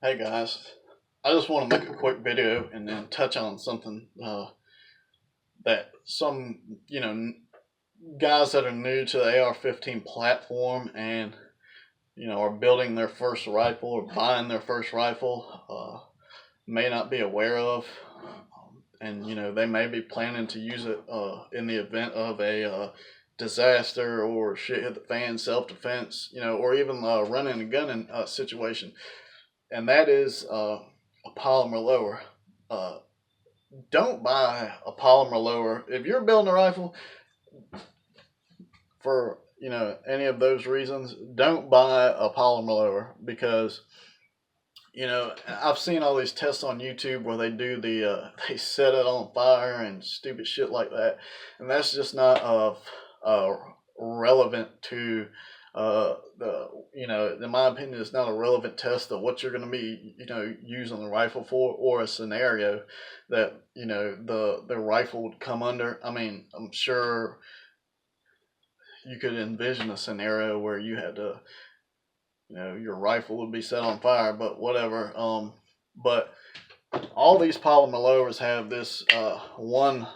Hey guys, I just want to make a quick video and then touch on something that some, guys that are new to the AR-15 platform and, are building their first rifle or buying their first rifle may not be aware of. And, they may be planning to use it in the event of a disaster or shit hit the fan, self-defense, or even running and gunning situation. And that is a polymer lower. Uh, don't buy a polymer lower if you're building a rifle for any of those reasons. Don't buy a polymer lower because I've seen all these tests on YouTube where they do they set it on fire and stupid shit like that, and that's just not relevant to in my opinion, it's not a relevant test of what you're going to be using the rifle for, or a scenario that the rifle would come under. I mean, I'm sure you could envision a scenario where you had to your rifle would be set on fire, but whatever. But all these polymer lowers have this one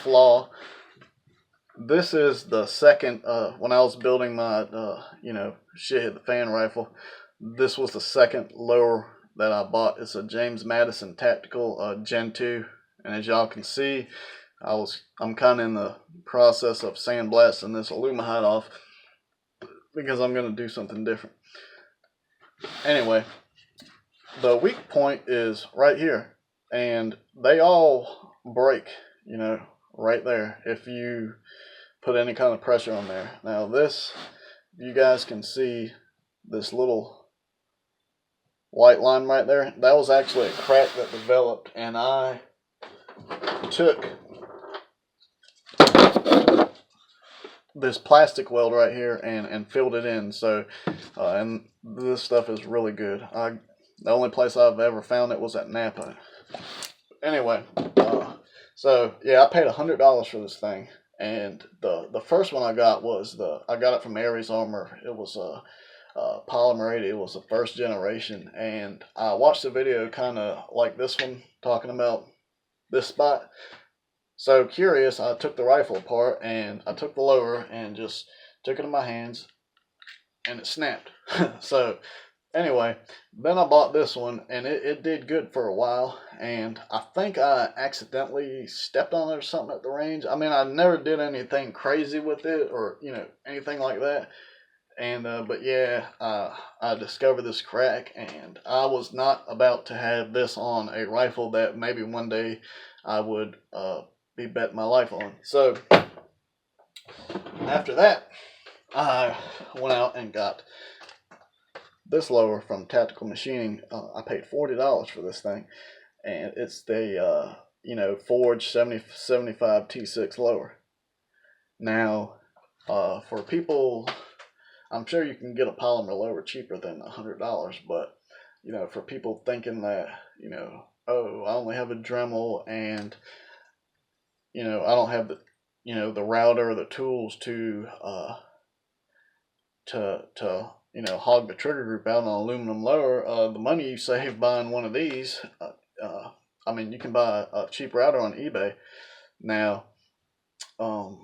flaw. This is the second, when I was building my, shit hit the fan rifle, this was the second lower that I bought. It's a James Madison Tactical Gen 2. And as y'all can see, I'm kind of in the process of sandblasting this alumihide off because I'm going to do something different. Anyway, the weak point is right here. And they all break, right there if you put any kind of pressure on there. Now this, you guys can see this little white line right there. That was actually a crack that developed, and I took this plastic weld right here and filled it in. So and this stuff is really good. The only place I've ever found it was at Napa. Anyway, so yeah, I paid $100 for this thing. And the first one I got was I got it from Aries Armor. It was a Polymer 80. It was the first generation, and I watched the video kind of like this one talking about this spot. So curious, I took the rifle apart and I took the lower and just took it in my hands, and it snapped. So anyway, then I bought this one, and it did good for a while, and I think I accidentally stepped on it or something at the range. I mean, I never did anything crazy with it or, anything like that. And, but yeah, I discovered this crack, and I was not about to have this on a rifle that maybe one day I would be betting my life on. So after that, I went out and got this lower from Tactical Machining. I paid $40 for this thing, and it's the Forge 7075 T6 lower. Now, for people, I'm sure you can get a polymer lower cheaper than $100, but for people thinking that oh, I only have a Dremel and I don't have the the router or the tools to hog the trigger group out on an aluminum lower, the money you save buying one of these, I mean, you can buy a cheap router on eBay. Now, I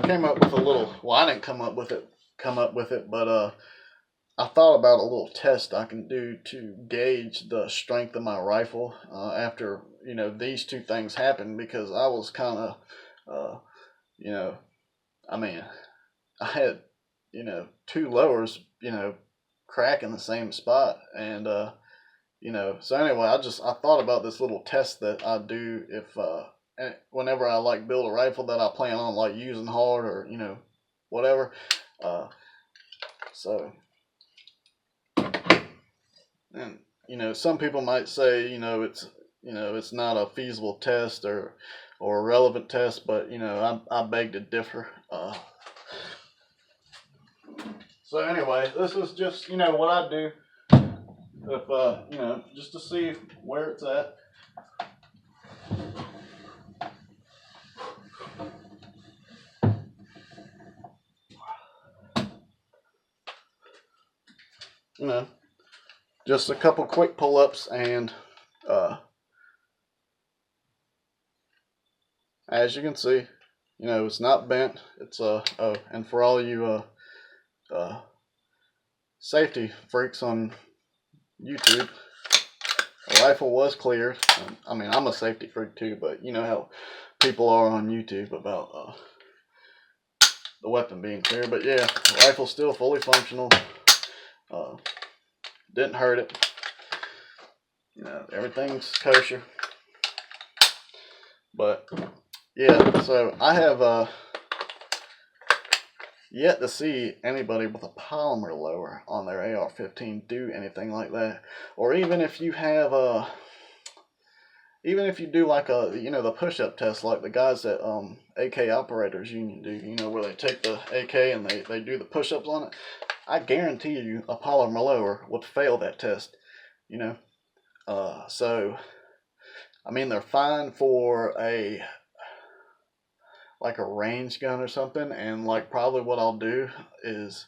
came up with a little, well, I didn't come up with it, but I thought about a little test I can do to gauge the strength of my rifle after, these two things happened, because I was kind of, I mean, I had, two lowers, crack in the same spot. And, so anyway, I thought about this little test that I do if, whenever I like build a rifle that I plan on like using hard or, whatever. So, and, some people might say, it's not a feasible test or a relevant test, but, I beg to differ. So anyway, this is just, what I do if, just to see where it's at. you know, just a couple quick pull-ups, and as you can see, you know, it's not bent. It's oh, and for all you safety freaks on YouTube, the rifle was cleared. I mean, I'm a safety freak too, but you know how people are on YouTube about the weapon being clear. But yeah, the rifle's still fully functional. Didn't hurt it. You know, everything's kosher. But yeah, so I have yet to see anybody with a polymer lower on their AR-15 do anything like that. Or even if you have even if you do like the push-up test like the guys at AK Operators Union do, you know, where they take the AK and they do the push-ups on it, I guarantee you a polymer lower would fail that test, you know. So I mean, they're fine for like a range gun or something, and like probably what I'll do is,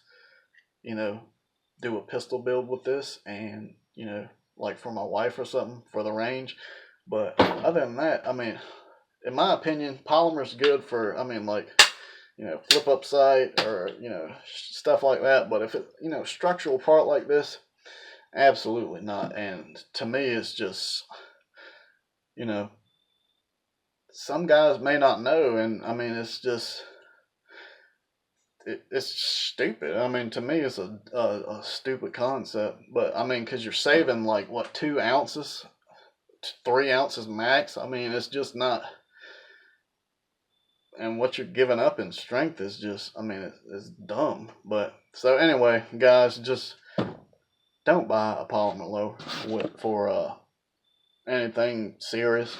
you know, do a pistol build with this, and you know, like for my wife or something for the range. But other than that, I mean, in my opinion, polymer's good for, I mean, like, you know, flip up sight or, you know, stuff like that. But if it, you know, structural part like this, absolutely not. And to me, it's just, you know, some guys may not know, and I mean, it's just, it's stupid. I mean, to me, it's a stupid concept. But I mean, because you're saving like what, 2 ounces, 3 ounces max. I mean, it's just not. And what you're giving up in strength is just, I mean, it's dumb. But so anyway, guys, just don't buy a polymer lower for anything serious.